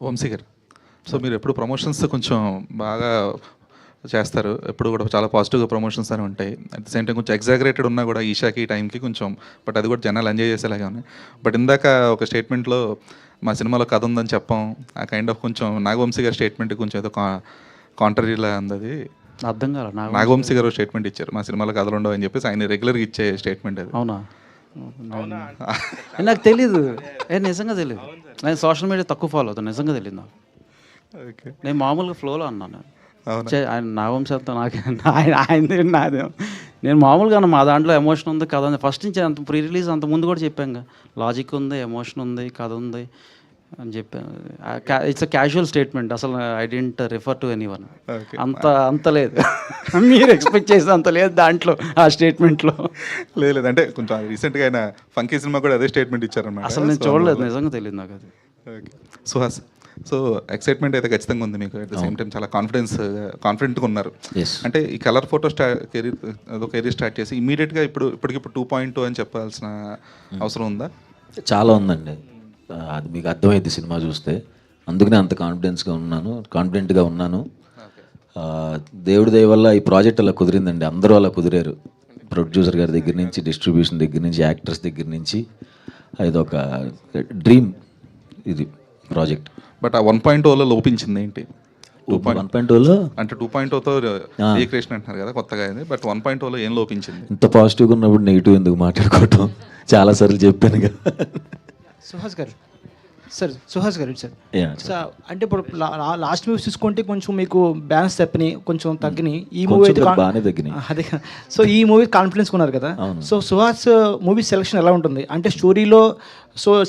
వంశీ గారు, సో మీరు ఎప్పుడు ప్రమోషన్స్ కొంచెం బాగా చేస్తారు, ఎప్పుడు కూడా చాలా పాజిటివ్గా ప్రమోషన్స్ అని ఉంటాయి. అట్ ద సేమ్ టైం కొంచెం ఎగ్జాగరేటెడ్ ఉన్నా కూడా ఈషాకి ఈ టైంకి కొంచెం, బట్ అది కూడా జనాలు ఎంజాయ్ చేసేలాగా ఉన్నాయి. బట్ ఇందాక ఒక స్టేట్మెంట్లో మా సినిమాలో కథ ఉందని చెప్పాం, ఆ కైండ్ ఆఫ్ కొంచెం నాగవంశీ గారి స్టేట్మెంట్ కొంచెం ఏదో కాంట్రరీలా ఉంది. అర్థం కాదు. నాగవంశీ గారు స్టేట్మెంట్ ఇచ్చారు, మా సినిమాలో కథలు ఉండవు అని చెప్పేసి ఆయన రెగ్యులర్గా ఇచ్చే స్టేట్మెంట్ అది. అవునా? నాకు తెలీదు, నిజంగా తెలియదు. నేను సోషల్ మీడియా తక్కువ ఫాలో అవుతాను, నిజంగా తెలియదు నాకు. నేను మామూలుగా ఫ్లోలో అన్నాను. ఆయన నాగవంశంతో ఆయన నాదే. నేను మామూలుగా మా దాంట్లో ఎమోషన్ ఉంది, కథ ఉంది. ఫస్ట్ నుంచి అంత ప్రీ రిలీజ్ అంత ముందు కూడా చెప్పాను, లాజిక్ ఉంది, ఎమోషన్ ఉంది, కథ ఉంది అని చెప్పాను. It's a casual statement. అసలు I didn't refer to anyone. అంత లేదు మీరు ఎక్స్పెక్ట్ చేసే అంత లేదు దాంట్లో, ఆ స్టేట్మెంట్లో. లేదు అంటే కొంచెం రీసెంట్గా ఆయన ఫంకీ సినిమా కూడా అదే స్టేట్మెంట్ ఇచ్చారన్నమాట. అసలు నేను చూడలేదు, నిజంగా తెలియదు నాకు అది. సుహాస్, సో ఎక్సైట్మెంట్ అయితే ఖచ్చితంగా ఉంది మీకు. అట్ ద సేమ్ టైం చాలా కాన్ఫిడెంట్గా ఉన్నారు. అంటే ఈ కలర్ ఫోటో కెరీర్ స్టార్ట్ చేసి ఇమీడియట్గా ఇప్పటికిప్పుడు 2.2 అని చెప్పాల్సిన అవసరం ఉందా? చాలా ఉందండి, అది మీకు అర్థమైంది సినిమా చూస్తే. అందుకనే అంత కాన్ఫిడెంట్గా ఉన్నాను. దేవుడి దయ వల్ల ఈ ప్రాజెక్ట్ అలా కుదిరిందండి. అందరూ అలా కుదిరారు, ప్రొడ్యూసర్ గారి దగ్గర నుంచి, డిస్ట్రిబ్యూషన్ దగ్గర నుంచి, యాక్టర్స్ దగ్గర నుంచి. ఇది ఒక డ్రీమ్ ఇది ప్రాజెక్ట్. బట్ ఆ 1.0లో లోపించింది ఏంటి? 1.0లో అంటే 2.0తో రీక్రియేషన్ అంటున్నారు కదా కొత్తగా అయింది, బట్ 1.0లో ఏం లోపించింది? ఇంత పాజిటివ్గా ఉన్నప్పుడు నెగిటివ్ ఎందుకు మాట్లాడుకోవటం? చాలాసార్లు చెప్పాను కదా. సుహాస్ గారు సార్, అంటే ఇప్పుడు లాస్ట్ మూవీస్ చూసుకుంటే కొంచెం మీకు బ్యాలెన్స్ తప్పినాయి, కొంచెం తగ్గినాయి. ఈ మూవీ అయితే బాగానే తగ్గినాయి. అదే. సో ఈ మూవీ కాన్ఫిడెన్స్ ఉన్నారు కదా. సో సుహాస్ మూవీ సెలెక్షన్ ఎలా ఉంటుంది? అంటే స్టోరీలో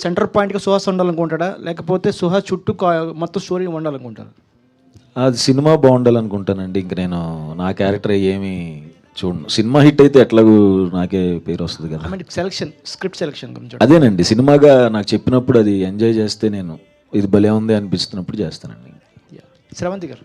సెంటర్ పాయింట్గా సుహాస్ ఉండాలనుకుంటాడా, లేకపోతే సుహాస్ చుట్టూ మొత్తం స్టోరీ ఉండాలనుకుంటారా? అది సినిమా బాగుండాలనుకుంటానండి. ఇంక నేను నా క్యారెక్టర్ ఏమి చూడను. సినిమా హిట్ అయితే ఎట్లాగూ నాకే పేరు వస్తుంది కదా. స్క్రిప్ట్ సెలెక్షన్ గురించి అదేనండి, సినిమాగా నాకు చెప్పినప్పుడు అది ఎంజాయ్ చేస్తే, నేను ఇది భలే ఉంది అనిపిస్తున్నప్పుడు చేస్తానండి. శ్రవంతి గారు.